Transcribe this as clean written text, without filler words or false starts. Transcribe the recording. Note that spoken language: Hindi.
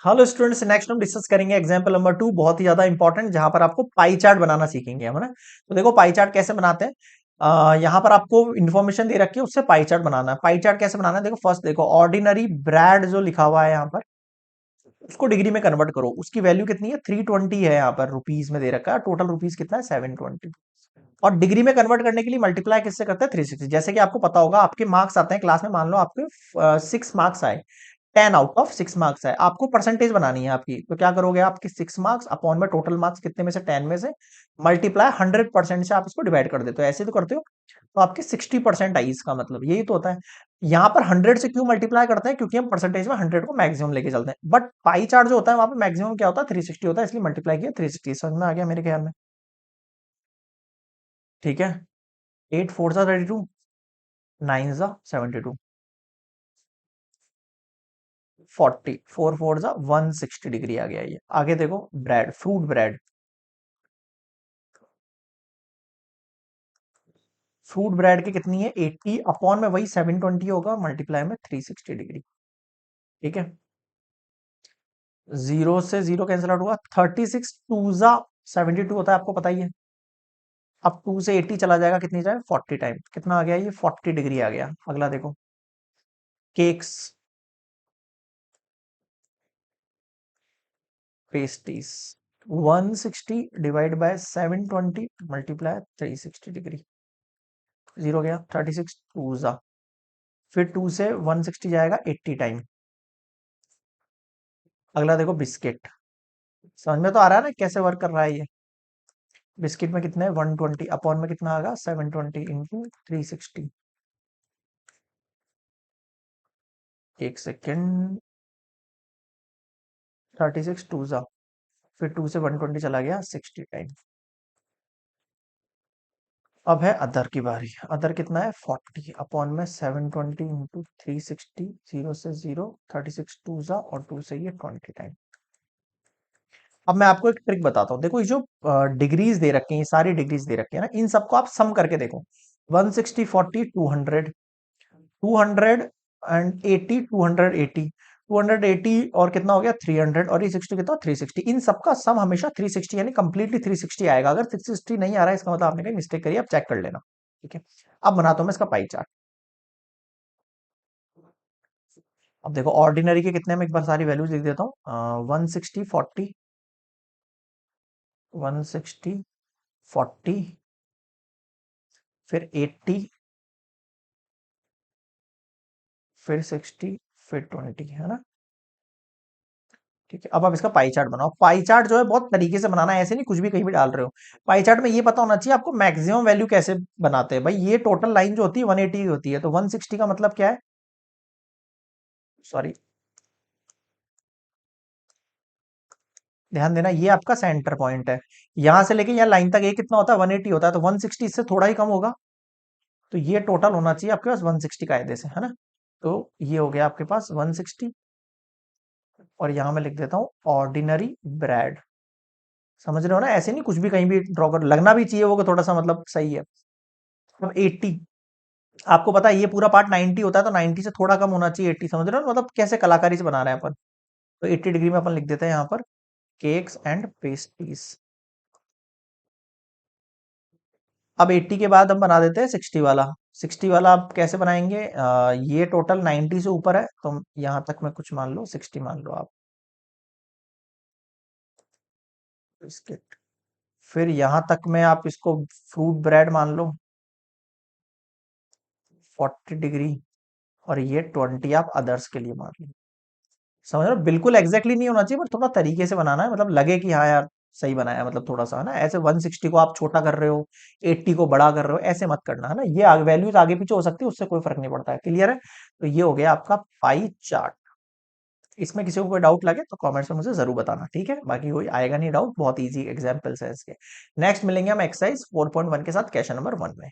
हेलो स्टूडेंट्स, नेक्स्ट हम डिस्कस करेंगे एग्जांपल नंबर 2, बहुत ही ज्यादा इंपॉर्टेंट, जहां पर आपको पाई चार्ट बनाना सीखेंगे हम, है ना। तो देखो पाई चार्ट कैसे बनाते हैं। यहाँ पर आपको इन्फॉर्मेशन दे रखी है, उससे पाई चार्ट बनाना है। पाई चार्ट कैसे बनाना है, देखो फर्स्ट देखो ऑर्डिनरी ब्रैड जो लिखा हुआ है यहाँ पर, उसको डिग्री में कन्वर्ट करो। उसकी वैल्यू कितनी है, 320 है, यहाँ पर रुपीज में दे रखा है। टोटल रुपीज कितना है, 720। और डिग्री में कन्वर्ट करने के लिए मल्टीप्लाई किससे करते हैं, 360। जैसे कि आपको पता होगा, आपके मार्क्स आते हैं क्लास में, मान लो आपके 6 मार्क्स आए, 10 आउट ऑफ 6 मार्क्स है, आपको परसेंटेज बनानी है आपकी। तो क्या करोगे, आपकी 6 मार्क्स अपॉन में टोटल मार्क्स कितने में से, 10 में से, मल्टीप्लाई 100% से आप इसको डिवाइड कर देते हो। ऐसे तो करते हो, तो आपकी 60% आई। इसका मतलब यही तो होता है। यहाँ पर 100 से क्यों मल्टीप्लाई करते हैं, क्योंकि हम परसेंटेज में 100 को मैक्सिमम लेके चलते हैं। बट पाई चार्ट जो होता है, वहां पर मैक्सिमम क्या होता है, 360 होता है, इसलिए मल्टीप्लाई किया 360। समझ में आ गया मेरे ख्याल में। ठीक है। 8 4 32, 9 72, 40, 4 4 160 डिग्री आ गया। ये आगे देखो, bread, fruit bread. Fruit bread की कितनी है, 80, अपॉन में वही 720 होगा, मल्टीप्लाई में 360 डिग्री। ठीक है। जीरो से जीरो कैंसिल आउट हुआ, 36 2 जा 72 होता है, आपको पता ही है। अब 2 से 80 चला जाएगा, कितनी जाए, 40 टाइम। कितना आ गया, ये 40 डिग्री आ गया। अगला देखो, cakes, pastries. 160 divide by 720 multiply 360 degree. Zero गया, 36 2 जा, फिर 2 से 160 जाएगा 80 टाइम। अगला देखो, बिस्किट। समझ में तो आ रहा है ना कैसे वर्क कर रहा है ये। बिस्किट में कितने, 120, अपॉन में कितना आएगा, 720 इंटू 360। एक सेकेंड, 36 2 जा, फिर 2 से 120 चला गया 60 टाइम। अब है अदर की बारी। अदर कितना है, 40, अपॉन में 720 इंटू 360। जीरो से जीरो, 36 2 जा, और 2 से ये 20 टाइम। अब मैं आपको एक ट्रिक बताता हूँ। देखो ये जो डिग्रीज दे रखी हैं, ये सारी डिग्रीज दे रखी है ना, इन सबको आप सम करके देखो। 160 40 200, 280 280, 280 और कितना हो गया, 300, और ये 60 कितना, 360। इन सबका सम हमेशा 360 यानी कंप्लीटली 360 आएगा। अगर 360 नहीं आ रहा है, इसका मतलब आपने कहीं मिस्टेक करी है, आप चेक कर लेना। ठीक है। अब बनाता हूं मैं इसका पाई चार्ट। अब देखो ऑर्डिनरी के कितने, में एक बार सारी वैल्यूज लिख देता हूँ। 160 40, 160 40, फिर 80, फिर 60, फिर 20, है ना। ठीक है। अब आप इसका पाई चार्ट बनाओ। पाई चार्ट जो है बहुत तरीके से बनाना है, ऐसे नहीं कुछ भी कहीं भी डाल रहे हो। पाई चार्ट में ये पता होना चाहिए आपको मैक्सिमम वैल्यू कैसे बनाते हैं। भाई ये टोटल लाइन जो होती है 180 की होती है, तो 160 का मतलब क्या है, सॉरी, ध्यान देना, ये आपका सेंटर पॉइंट है। यहां से लेके यहाँ लाइन तक ये कितना होता है, 180 होता है, तो 160 इससे थोड़ा ही कम होगा। तो ये टोटल होना चाहिए आपके पास 160 कायदे से, है ना। तो ये हो गया आपके पास 160। और यहां मैं लिख देता हूं ऑर्डिनरी ब्रेड। समझ रहे हो ना, ऐसे नहीं कुछ भी कहीं भी ड्रॉ कर, लगना भी चाहिए वो कि थोड़ा सा मतलब सही है। अब 80, आपको पता है ये पूरा पार्ट 90 होता है, तो 90 से थोड़ा कम होना चाहिए 80। समझ रहे हो ना, मतलब कैसे कलाकारी से बना रहे हैं अपन। तो 80 डिग्री में अपन लिख देते हैं यहाँ पर केक्स एंड पेस्ट्रीज। अब 80 के बाद हम बना देते हैं 60 वाला। 60 वाला आप कैसे बनाएंगे, ये टोटल 90 से ऊपर है, तो यहाँ तक में कुछ मान लो 60 मान लो आप, बिस्किट। फिर यहाँ तक में आप इसको फ्रूट ब्रेड मान लो, 40 डिग्री। और ये 20 आप अदर्स के लिए मान लो। समझ रहे हो, बिल्कुल एग्जैक्टली नहीं होना चाहिए, पर थोड़ा तरीके से बनाना है, मतलब लगे कि हाँ यार सही बनाया, मतलब थोड़ा सा, है ना। ऐसे 160 को आप छोटा कर रहे हो, 80 को बड़ा कर रहे हो, ऐसे मत करना, है ना। ये वैल्यूज आगे पीछे हो सकती है, उससे कोई फर्क नहीं पड़ता है। क्लियर है। तो ये हो गया आपका पाई चार्ट। इसमें किसी को कोई डाउट लगे तो कमेंट्स में मुझे जरूर बताना, ठीक है। बाकी कोई आएगा नहीं डाउट, बहुत इजी एग्जांपल्स है इसके। नेक्स्ट मिलेंगे हम एक्सरसाइज 4.1 के साथ, क्वेश्चन नंबर 1 में।